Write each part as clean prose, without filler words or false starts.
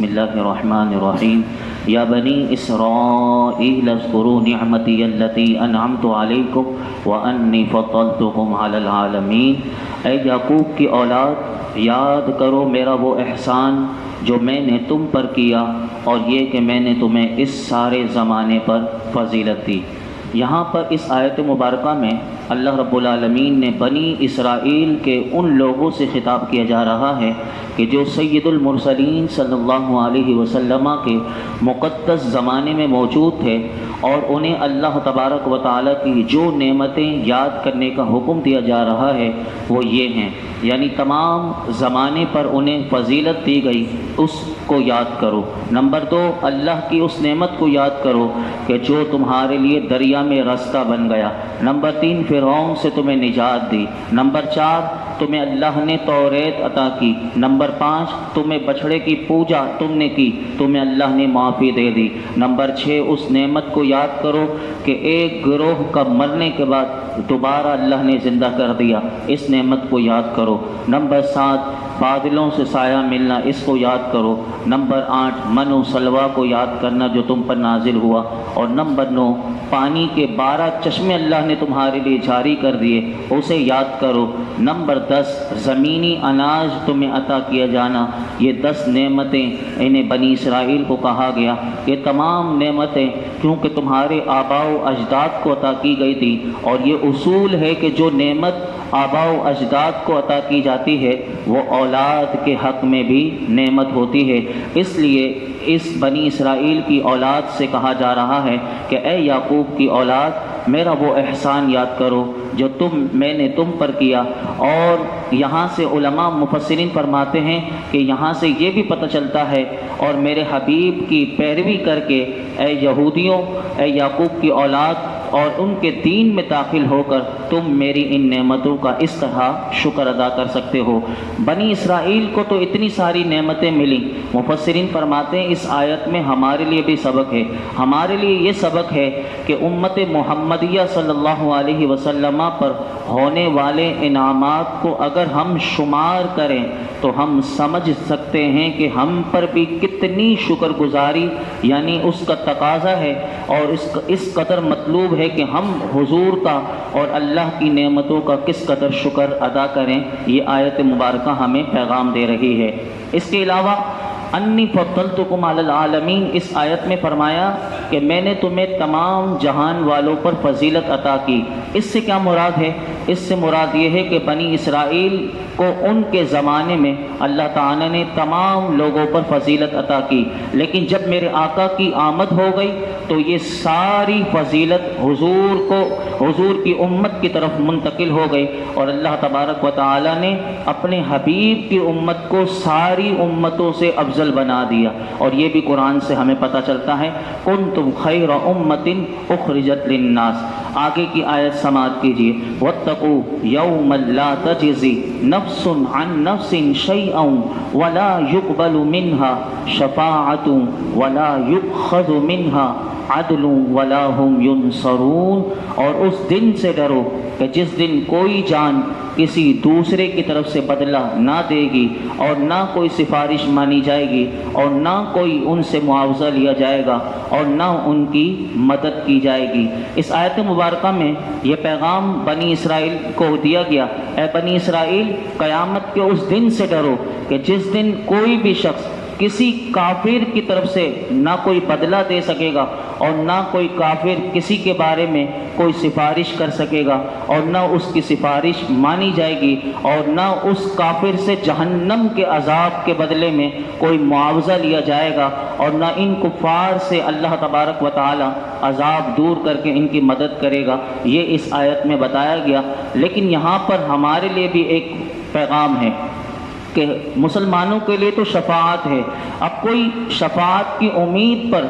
بسم اللہ الرحمن الرحیم یا بنی اسرائیل اذکروا نعمتی التي انعمت علیکم وانی فضلتکم علی العالمین۔ اے یعقوب کی اولاد، یاد کرو میرا وہ احسان جو میں نے تم پر کیا، اور یہ کہ میں نے تمہیں اس سارے زمانے پر فضیلت دی۔ یہاں پر اس آیت مبارکہ میں اللہ رب العالمین نے بنی اسرائیل کے ان لوگوں سے خطاب کیا جا رہا ہے کہ جو سید المرسلین صلی اللہ علیہ وسلم کے مقدس زمانے میں موجود تھے، اور انہیں اللہ تبارک و تعالیٰ کی جو نعمتیں یاد کرنے کا حکم دیا جا رہا ہے وہ یہ ہیں، یعنی تمام زمانے پر انہیں فضیلت دی گئی، اس کو یاد کرو۔ نمبر 2، اللہ کی اس نعمت کو یاد کرو کہ جو تمہارے لیے دریا میں راستہ بن گیا۔ نمبر 3، فرعون سے تمہیں نجات دی۔ نمبر 4، تمہیں اللہ نے توریت عطا کی۔ نمبر 5، تمہیں بچھڑے کی پوجا تم نے کی، تمہیں اللہ نے معافی دے دی۔ نمبر 6، اس نعمت کو یاد کرو کہ ایک گروہ کا مرنے کے بعد دوبارہ اللہ نے زندہ کر دیا، اس نعمت کو یاد کرو۔ نمبر 7، بادلوں سے سایہ ملنا، اس کو یاد کرو۔ نمبر 8، من و سلوہ کو یاد کرنا جو تم پر نازل ہوا۔ اور نمبر 9، پانی کے 12 چشمے اللہ نے تمہارے لیے جاری کر دیے، اسے یاد کرو۔ نمبر 10، زمینی اناج تمہیں عطا کیا جانا، یہ 10 نعمتیں انہیں بنی اسرائیل کو کہا گیا۔ یہ تمام نعمتیں کیونکہ تمہارے آباء و اجداد کو عطا کی گئی تھی، اور یہ اصول ہے کہ جو نعمت آباء و اجداد کو عطا کی جاتی ہے وہ اولاد کے حق میں بھی نعمت ہوتی ہے۔ اس لیے اس بنی اسرائیل کی اولاد سے کہا جا رہا ہے کہ اے یعقوب کی اولاد، میرا وہ احسان یاد کرو جو میں نے تم پر کیا۔ اور یہاں سے علماء مفسرین فرماتے ہیں کہ یہاں سے یہ بھی پتہ چلتا ہے، اور میرے حبیب کی پیروی کر کے اے یہودیوں، اے یعقوب کی اولاد، اور ان کے دین میں داخل ہو کر تم میری ان نعمتوں کا اس طرح شکر ادا کر سکتے ہو۔ بنی اسرائیل کو تو اتنی ساری نعمتیں ملیں، مفسرین فرماتے ہیں اس آیت میں ہمارے لیے بھی سبق ہے۔ ہمارے لیے یہ سبق ہے کہ امت محمدیہ صلی اللہ علیہ وسلم پر ہونے والے انعامات کو اگر ہم شمار کریں تو ہم سمجھ سکتے ہیں کہ ہم پر بھی کتنی شکر گزاری یعنی اس کا تقاضا ہے، اور اس قدر مطلوب ہے کہ ہم حضور کا اور اللہ کی نعمتوں کا کس قدر شکر ادا کریں۔ یہ آیت مبارکہ ہمیں پیغام دے رہی ہے۔ اس کے علاوہ انی فضلتکم علی العالمین، اس آیت میں فرمایا کہ میں نے تمہیں تمام جہان والوں پر فضیلت عطا کی۔ اس سے کیا مراد ہے؟ اس سے مراد یہ ہے کہ بنی اسرائیل کو ان کے زمانے میں اللہ تعالیٰ نے تمام لوگوں پر فضیلت عطا کی، لیکن جب میرے آقا کی آمد ہو گئی تو یہ ساری فضیلت حضور کی امت کی طرف منتقل ہو گئی، اور اللہ تبارک و تعالیٰ نے اپنے حبیب کی امت کو ساری امتوں سے افضل بنا دیا۔ اور یہ بھی قرآن سے ہمیں پتہ چلتا ہے، کنتم خیر امت اخرجت للناس۔ آگے کی آیت سماعت کیجیے، واتقوا یوما لا تجزی نفس عن نفس شیئا ولا يقبل منها شفاعة ولا يؤخذ منها عدل ولا هم ينصرون۔ اور اس دن سے ڈرو کہ جس دن کوئی جان کسی دوسرے کی طرف سے بدلہ نہ دے گی، اور نہ کوئی سفارش مانی جائے گی، اور نہ کوئی ان سے معاوضہ لیا جائے گا، اور نہ ان کی مدد کی جائے گی۔ اس آیت مبارکہ میں یہ پیغام بنی اسرائیل کو دیا گیا، اے بنی اسرائیل، قیامت کے اس دن سے ڈرو کہ جس دن کوئی بھی شخص کسی کافر کی طرف سے نہ کوئی بدلہ دے سکے گا، اور نہ کوئی کافر کسی کے بارے میں کوئی سفارش کر سکے گا، اور نہ اس کی سفارش مانی جائے گی، اور نہ اس کافر سے جہنم کے عذاب کے بدلے میں کوئی معاوضہ لیا جائے گا، اور نہ ان کفار سے اللہ تبارک و تعالی عذاب دور کر کے ان کی مدد کرے گا۔ یہ اس آیت میں بتایا گیا۔ لیکن یہاں پر ہمارے لیے بھی ایک پیغام ہے کہ مسلمانوں کے لیے تو شفاعت ہے، اب کوئی شفاعت کی امید پر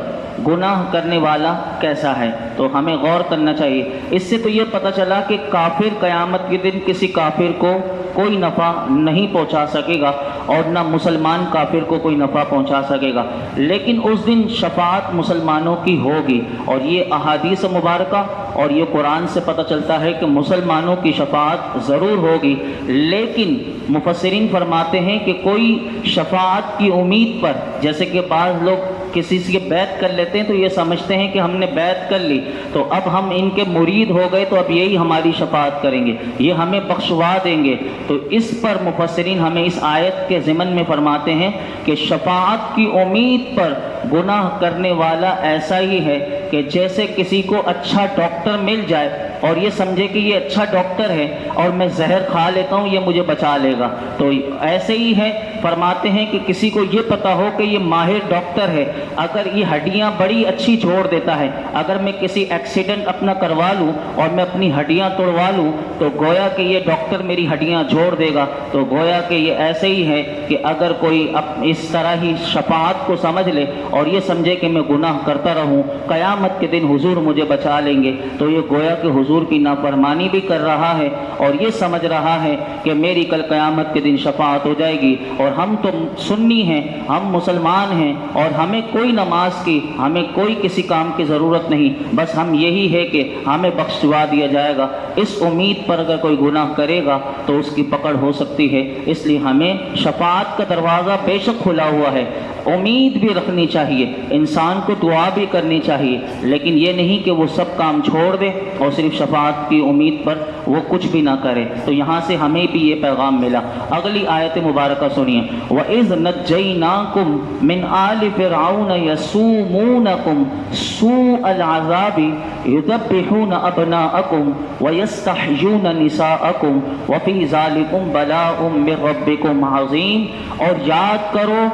گناہ کرنے والا کیسا ہے؟ تو ہمیں غور کرنا چاہیے۔ اس سے تو یہ پتہ چلا کہ کافر قیامت کے دن کسی کافر کو کوئی نفع نہیں پہنچا سکے گا، اور نہ مسلمان کافر کو کوئی نفع پہنچا سکے گا، لیکن اس دن شفاعت مسلمانوں کی ہوگی، اور یہ احادیث مبارکہ اور یہ قرآن سے پتہ چلتا ہے کہ مسلمانوں کی شفاعت ضرور ہوگی۔ لیکن مفسرین فرماتے ہیں کہ کوئی شفاعت کی امید پر، جیسے کہ بعض لوگ کسی سے بیعت کر لیتے ہیں تو یہ سمجھتے ہیں کہ ہم نے بیعت کر لی تو اب ہم ان کے مرید ہو گئے تو اب یہی ہماری شفاعت کریں گے، یہ ہمیں بخشوا دیں گے، تو اس پر مفسرین ہمیں اس آیت کے ضمن میں فرماتے ہیں کہ شفاعت کی امید پر گناہ کرنے والا ایسا ہی ہے کہ جیسے کسی کو اچھا ڈاکٹر مل جائے اور یہ سمجھے کہ یہ اچھا ڈاکٹر ہے اور میں زہر کھا لیتا ہوں یہ مجھے بچا لے گا، تو ایسے ہی ہے۔ فرماتے ہیں کہ کسی کو یہ پتہ ہو کہ یہ ماہر ڈاکٹر ہے، اگر یہ ہڈیاں بڑی اچھی جوڑ دیتا ہے، اگر میں کسی ایکسیڈنٹ اپنا کروا لوں اور میں اپنی ہڈیاں توڑوا لوں تو گویا کہ یہ ڈاکٹر میری ہڈیاں جوڑ دے گا، تو گویا کہ یہ ایسے ہی ہے کہ اگر کوئی اس طرح ہی شفاعت کو سمجھ لے اور یہ سمجھے کہ میں گناہ کرتا رہوں، قیامت کے دن حضور مجھے بچا لیں گے، تو یہ گویا کہ حضور کی نافرمانی بھی کر رہا ہے اور یہ سمجھ رہا ہے کہ میری کل قیامت کے دن شفاعت ہو جائے گی، اور ہم تو سنی ہیں، ہم مسلمان ہیں اور ہمیں کوئی نماز کی، ہمیں کوئی کسی کام کی ضرورت نہیں، بس ہم یہی ہے کہ ہمیں بخشوا دیا جائے گا۔ اس امید پر اگر کوئی گناہ کرے گا تو اس کی پکڑ ہو سکتی ہے، اس لیے ہمیں شفاعت کا دروازہ بے شک کھلا ہوا ہے، امید بھی رکھنی چاہیے، انسان کو دعا بھی کرنی چاہیے، لیکن یہ نہیں کہ وہ سب کام چھوڑ دے اور صرف شفاعت کی امید پر وہ کچھ بھی نہ کرے۔ تو یہاں سے ہمیں بھی یہ پیغام ملا۔ اگلی آیت مبارکہ سنیے، وَإِذْ نَجَّيْنَاكُمْ مِنْ آلِ فِرْعَوْنَ يَسُومُونَكُمْ سُوءَ الْعَذَابِ يُذَبِّحُونَ أَبْنَاءَكُمْ وَيَسْتَحْيُونَ نِسَاءَكُمْ وَفِي ذَلِكُمْ بَلَاءٌ مِّن رَّبِّكُمْ عَظِيمٌ، اور یاد کرو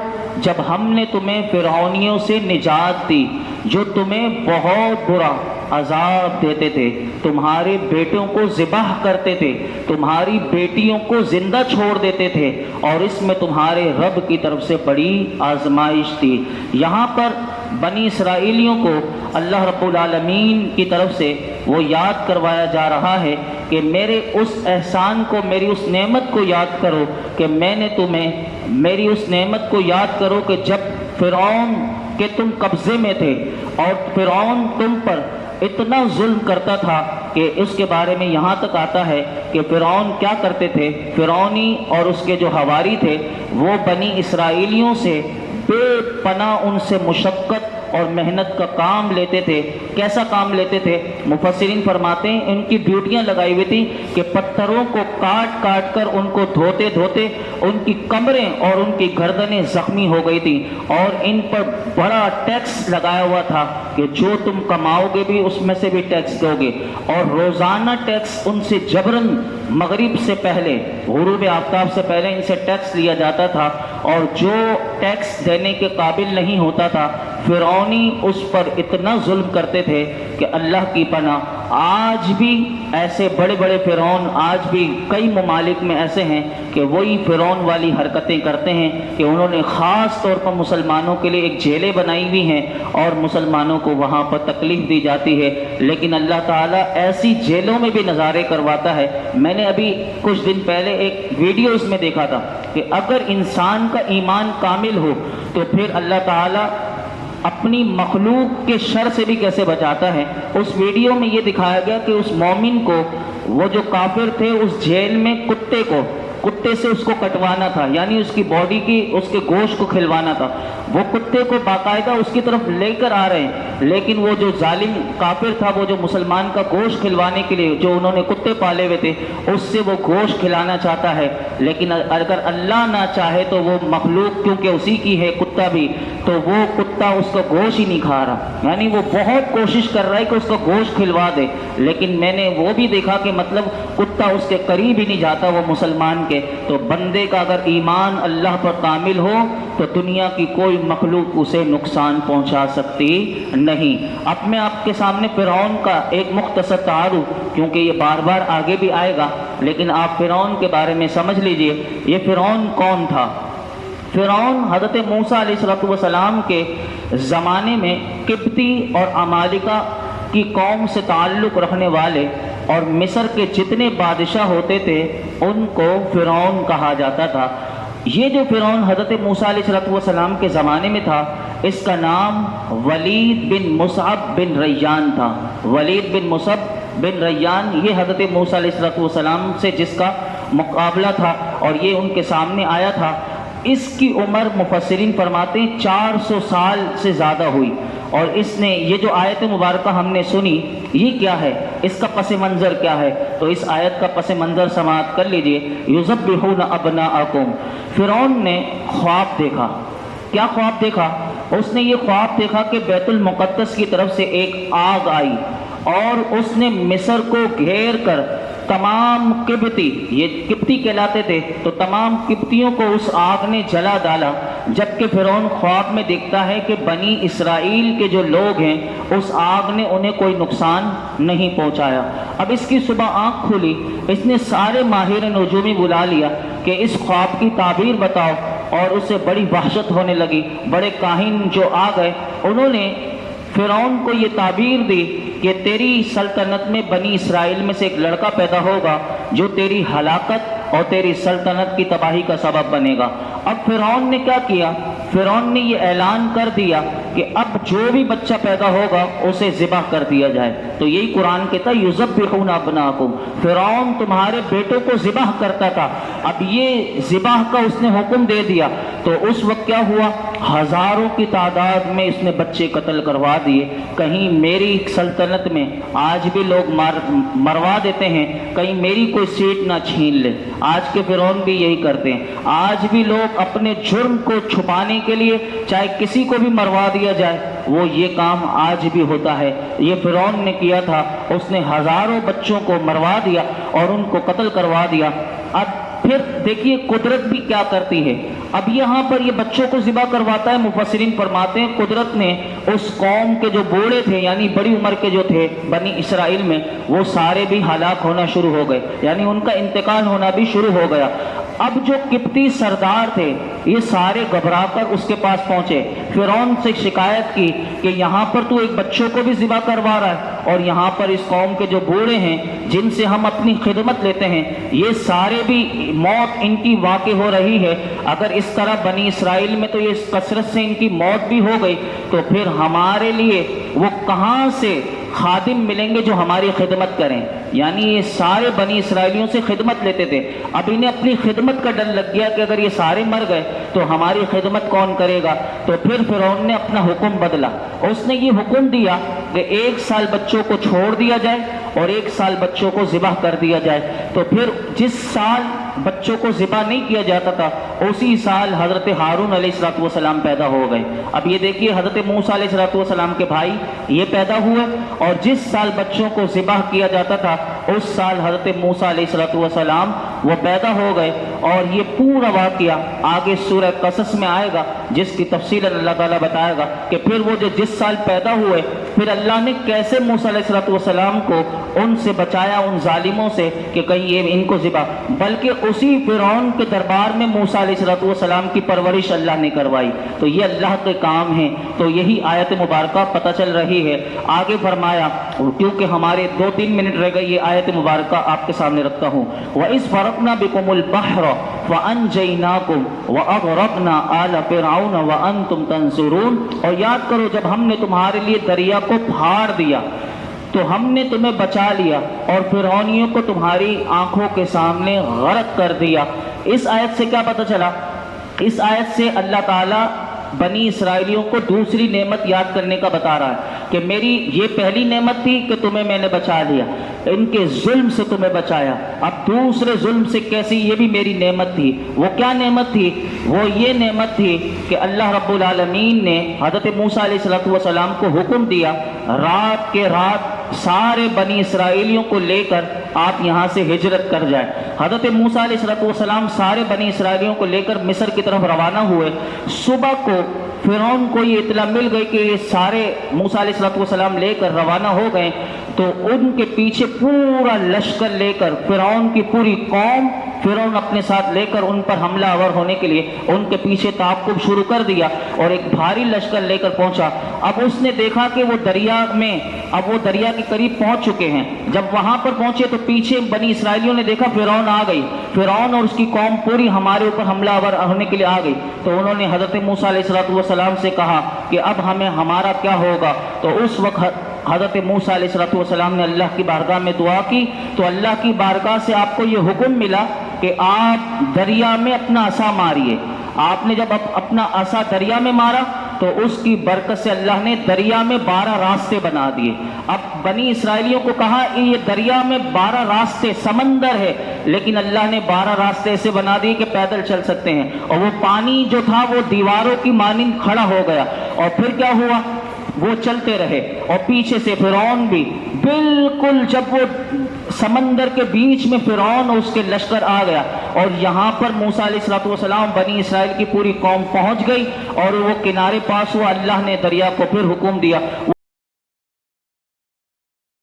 جب ہم نے تمہیں فرعونیوں سے نجات دی جو تمہیں بہت برا عذاب دیتے تھے، تمہارے بیٹوں کو ذبح کرتے تھے، تمہاری بیٹیوں کو زندہ چھوڑ دیتے تھے، اور اس میں تمہارے رب کی طرف سے بڑی آزمائش تھی۔ یہاں پر بنی اسرائیلیوں کو اللہ رب العالمین کی طرف سے وہ یاد کروایا جا رہا ہے کہ میرے اس احسان کو، میری اس نعمت کو یاد کرو کہ میں نے تمہیں، میری اس نعمت کو یاد کرو کہ جب فرعون کے تم قبضے میں تھے اور فرعون تم پر اتنا ظلم کرتا تھا کہ اس کے بارے میں یہاں تک آتا ہے کہ فرعون کیا کرتے تھے، فرعونی اور اس کے جو حواری تھے وہ بنی اسرائیلیوں سے بے پناہ ان سے مشقت اور محنت کا کام لیتے تھے۔ کیسا کام لیتے تھے؟ مفسرین فرماتے ہیں ان کی ڈیوٹیاں لگائی ہوئی تھی کہ پتھروں کو کاٹ کاٹ کر ان کو دھوتے دھوتے ان کی کمریں اور ان کی گردنیں زخمی ہو گئی تھیں، اور ان پر بڑا ٹیکس لگایا ہوا تھا کہ جو تم کماؤ گے بھی اس میں سے بھی ٹیکس دو گے، اور روزانہ ٹیکس ان سے جبراً مغرب سے پہلے، غروب آفتاب سے پہلے ان سے ٹیکس لیا جاتا تھا، اور جو ٹیکس دینے کے قابل نہیں ہوتا تھا فرعونی اس پر اتنا ظلم کرتے تھے کہ اللہ کی پناہ آج بھی ایسے بڑے بڑے فرعون آج بھی کئی ممالک میں ایسے ہیں کہ وہی فرعون والی حرکتیں کرتے ہیں کہ انہوں نے خاص طور پر مسلمانوں کے لیے ایک جیلیں بنائی ہوئی ہیں اور مسلمانوں کو وہاں پر تکلیف دی جاتی ہے، لیکن اللہ تعالیٰ ایسی جیلوں میں بھی نظارے کرواتا ہے۔ میں نے ابھی کچھ دن پہلے ایک ویڈیو اس میں دیکھا تھا کہ اگر انسان کا ایمان کامل ہو تو پھر اللہ تعالیٰ اپنی مخلوق کے شر سے بھی کیسے بچاتا ہے۔ اس ویڈیو میں یہ دکھایا گیا کہ اس مومن کو، وہ جو کافر تھے، اس جیل میں کتے سے اس کو کٹوانا تھا، یعنی اس کی باڈی کی، اس کے گوشت کو کھلوانا تھا، وہ کتے کو باقاعدہ اس کی طرف لے کر آ رہے ہیں، لیکن وہ جو ظالم کافر تھا، وہ جو مسلمان کا گوشت کھلوانے کے لیے جو انہوں نے کتے پالے ہوئے تھے اس سے وہ گوشت کھلانا چاہتا ہے، لیکن اگر اللہ نہ چاہے تو وہ مخلوق کیونکہ اسی کی ہے کتا بھی، تو وہ کتا اس کا گوشت ہی نہیں کھا رہا، یعنی وہ بہت کوشش کر رہا ہے کہ اس کا گوشت کھلوا دے، لیکن میں نے وہ بھی دیکھا کہ مطلب کتا اس کے قریب ہی نہیں جاتا وہ مسلمان کے۔ تو بندے کا اگر ایمان اللہ پر کامل ہو تو دنیا کی کوئی مخلوق اسے نقصان پہنچا سکتی نہیں۔ اب میں آپ کے سامنے فرعون کا ایک مختصر تعارف، کیونکہ یہ بار بار آگے بھی آئے گا، لیکن آپ فرعون کے بارے میں سمجھ لیجئے یہ فرعون کون تھا۔ فرعون حضرت موسیٰ علیہ السلام کے زمانے میں قبطی اور عمالقہ کی قوم سے تعلق رکھنے والے اور مصر کے جتنے بادشاہ ہوتے تھے ان کو فرعون کہا جاتا تھا۔ یہ جو فرعون حضرت موسیٰ علیہ السلام کے زمانے میں تھا، اس کا نام ولید بن مصعب بن ریان تھا۔ ولید بن مصعب بن ریان، یہ حضرت موسیٰ علیہ السلام سے جس کا مقابلہ تھا اور یہ ان کے سامنے آیا تھا، اس کی عمر مفسرین فرماتے ہیں 400 سال سے زیادہ ہوئی۔ اور اس نے یہ جو آیت مبارکہ ہم نے سنی، یہ کیا ہے، اس کا پس منظر کیا ہے؟ تو اس آیت کا پس منظر سماعت کر لیجئے۔ یذبحون ابناءکم، فرعون نے خواب دیکھا۔ کیا خواب دیکھا؟ اس نے یہ خواب دیکھا کہ بیت المقدس کی طرف سے ایک آگ آئی اور اس نے مصر کو گھیر کر تمام قبطی، یہ قبطی کہلاتے تھے، تو تمام قبطیوں کو اس آگ نے جلا ڈالا، جبکہ فرعون خواب میں دیکھتا ہے کہ بنی اسرائیل کے جو لوگ ہیں اس آگ نے انہیں کوئی نقصان نہیں پہنچایا۔ اب اس کی صبح آنکھ کھلی، اس نے سارے ماہر نجومی بلا لیا کہ اس خواب کی تعبیر بتاؤ، اور اسے بڑی وحشت ہونے لگی۔ بڑے کاہن جو آ گئے، انہوں نے فرعون کو یہ تعبیر دی کہ تیری سلطنت میں بنی اسرائیل میں سے ایک لڑکا پیدا ہوگا جو تیری ہلاکت اور تیری سلطنت کی تباہی کا سبب بنے گا۔ اب فرعون نے کیا کیا؟ فرعون نے یہ اعلان کر دیا کہ اب جو بھی بچہ پیدا ہوگا اسے ذبح کر دیا جائے۔ تو یہی قرآن کہتا ہے یذبحون ابناءکم، فرعون تمہارے بیٹوں کو ذبح کرتا تھا، اب یہ ذبح کا اس نے حکم دے دیا۔ تو اس وقت کیا ہوا؟ ہزاروں کی تعداد میں اس نے بچے قتل کروا دیے۔ کہیں میری سلطنت میں آج بھی لوگ مروا دیتے ہیں، کہیں میری کوئی سیٹ نہ چھین لے۔ آج کے فرعون بھی یہی کرتے ہیں، آج بھی لوگ اپنے جرم کو چھپانے کے لیے چاہے کسی کو بھی مروا دیا جائے، وہ یہ کام آج بھی ہوتا ہے۔ یہ فرعون نے کیا تھا، اس نے ہزاروں بچوں کو مروا دیا اور ان کو قتل کروا دیا۔ اب پھر دیکھیے قدرت بھی کیا کرتی ہے۔ اب یہاں پر یہ بچوں کو ذبح کرواتا ہے، مفسرین فرماتے ہیں قدرت نے اس قوم کے جو بوڑھے تھے، یعنی بڑی عمر کے جو تھے بنی اسرائیل میں، وہ سارے بھی ہلاک ہونا شروع ہو گئے، یعنی ان کا انتقال ہونا بھی شروع ہو گیا۔ اب جو قبطی سردار تھے یہ سارے گھبرا کر اس کے پاس پہنچے، فرعون سے شکایت کی کہ یہاں پر تو ایک بچوں کو بھی ذبح کروا رہا ہے اور یہاں پر اس قوم کے جو بوڑھے ہیں جن سے ہم اپنی خدمت لیتے ہیں یہ سارے بھی موت ان کی واقع ہو رہی ہے۔ اگر اس طرح بنی اسرائیل میں تو یہ کثرت سے ان کی موت بھی ہو گئی، تو پھر ہمارے لیے وہ کہاں سے خادم ملیں گے جو ہماری خدمت کریں؟ یعنی یہ سارے بنی اسرائیلیوں سے خدمت لیتے تھے، اب انہیں اپنی خدمت کا ڈر لگ گیا کہ اگر یہ سارے مر گئے تو ہماری خدمت کون کرے گا؟ تو پھر فرعون نے اپنا حکم بدلا، اس نے یہ حکم دیا کہ 1 سال بچوں کو چھوڑ دیا جائے اور 1 سال بچوں کو ذبح کر دیا جائے۔ تو پھر جس سال بچوں کو ذبح نہیں کیا جاتا تھا اسی سال حضرت ہارون علیہ السلام پیدا ہو گئے۔ اب یہ دیکھیے حضرت موسیٰ علیہ السلام کے بھائی یہ پیدا ہوئے، اور جس سال بچوں کو ذبح کیا جاتا تھا اس سال حضرت موسیٰ علیہ السلام وہ پیدا ہو گئے۔ اور یہ پورا واقعہ آگے سورہ قصص میں آئے گا جس کی تفصیل اللہ تعالیٰ بتائے گا کہ پھر وہ جو جس سال پیدا ہوئے پھر اللہ نے کیسے موسیٰ علیہ السلام کو ان سے بچایا، ان ظالموں سے کہ کہیں یہ ان کو ذبح، بلکہ اسی فرعون کے دربار میں موسیٰ علیہ السلام کی پرورش اللہ نے کروائی۔ تو یہ اللہ کے کام ہیں۔ تو یہی آیت مبارکہ پتہ چل رہی ہے۔ آگے فرمایا، کیونکہ ہمارے 2-3 منٹ رہ گئے، یہ آیت مبارکہ آپ کے سامنے رکھتا ہوں۔ وَإِذْ فَرَقْنَا بِكُمُ الْبَحْرَ فَأَنْجَيْنَاكُمْ وَأَغْرَقْنَا آلَ فِرْعَوْنَ وَأَنْتُمْ تَنْظُرُونَ، اور یاد کرو جب ہم نے تمہارے لیے دریا کو پھاڑ دیا تو ہم نے تمہیں بچا لیا اور فرعونیوں کو تمہاری آنکھوں کے سامنے غرق کر دیا۔ اس آیت سے کیا پتہ چلا؟ اس آیت سے اللہ تعالیٰ بنی اسرائیلیوں کو دوسری نعمت یاد کرنے کا بتا رہا ہے کہ میری یہ پہلی نعمت تھی کہ تمہیں میں نے بچا لیا، ان کے ظلم سے تمہیں بچایا، اب دوسرے ظلم سے کیسی، یہ بھی میری نعمت تھی۔ وہ کیا نعمت تھی؟ وہ یہ نعمت تھی کہ اللہ رب العالمین نے حضرت موسیٰ علیہ السلام کو حکم دیا رات کے رات سارے بنی اسرائیلیوں کو لے کر آپ یہاں سے ہجرت کر جائیں۔ حضرت موسیٰ علیہ السلام سارے بنی اسرائیلیوں کو لے کر مصر کی طرف روانہ ہوئے۔ صبح کو فرعون کو یہ اطلاع مل گئی کہ یہ سارے موسیٰ علیہ السلام لے کر روانہ ہو گئے، تو ان کے پیچھے پورا لشکر لے کر فرعون کی پوری قوم، فرعون اپنے ساتھ لے کر ان پر حملہ آور ہونے کے لیے ان کے پیچھے تعاقب شروع کر دیا اور ایک بھاری لشکر لے کر پہنچا۔ اب اس نے دیکھا کہ وہ دریا میں، اب وہ دریا کے قریب پہنچ چکے ہیں. جب وہاں پر پہنچے تو پیچھے بنی اسرائیلیوں نے دیکھا فرعون آ گئی، فرعون اور اس کی قوم پوری ہمارے اوپر حملہ آور ہونے کے لیے آ گئی. تو انہوں نے حضرت موسیٰ علیہ السلام سے کہا کہ اب ہمارا کیا ہوگا. تو اس وقت حضرت موسیٰ علیہ السلام نے اللہ کی بارگاہ میں دعا کی، تو اللہ کی بارگاہ سے آپ کو یہ حکم ملا کہ آپ دریا میں اپنا عصا ماریے. آپ نے جب اپنا عصا دریا میں مارا تو اس کی برکت سے اللہ نے دریا میں 12 راستے بنا دیے. اب بنی اسرائیلیوں کو کہا کہ یہ دریا میں 12 راستے، سمندر ہے، لیکن اللہ نے 12 راستے ایسے بنا دیے کہ پیدل چل سکتے ہیں. اور وہ پانی جو تھا وہ دیواروں کی مانند کھڑا ہو گیا. اور پھر کیا ہوا، وہ چلتے رہے اور پیچھے سے فرعون بھی. بالکل جب وہ سمندر کے بیچ میں فرعون اور اس کے لشکر آ گیا اور یہاں پر موسیٰ علیہ السلام بنی اسرائیل کی پوری قوم پہنچ گئی اور وہ کنارے پاس ہوا. اللہ نے دریا کو پھر حکم دیا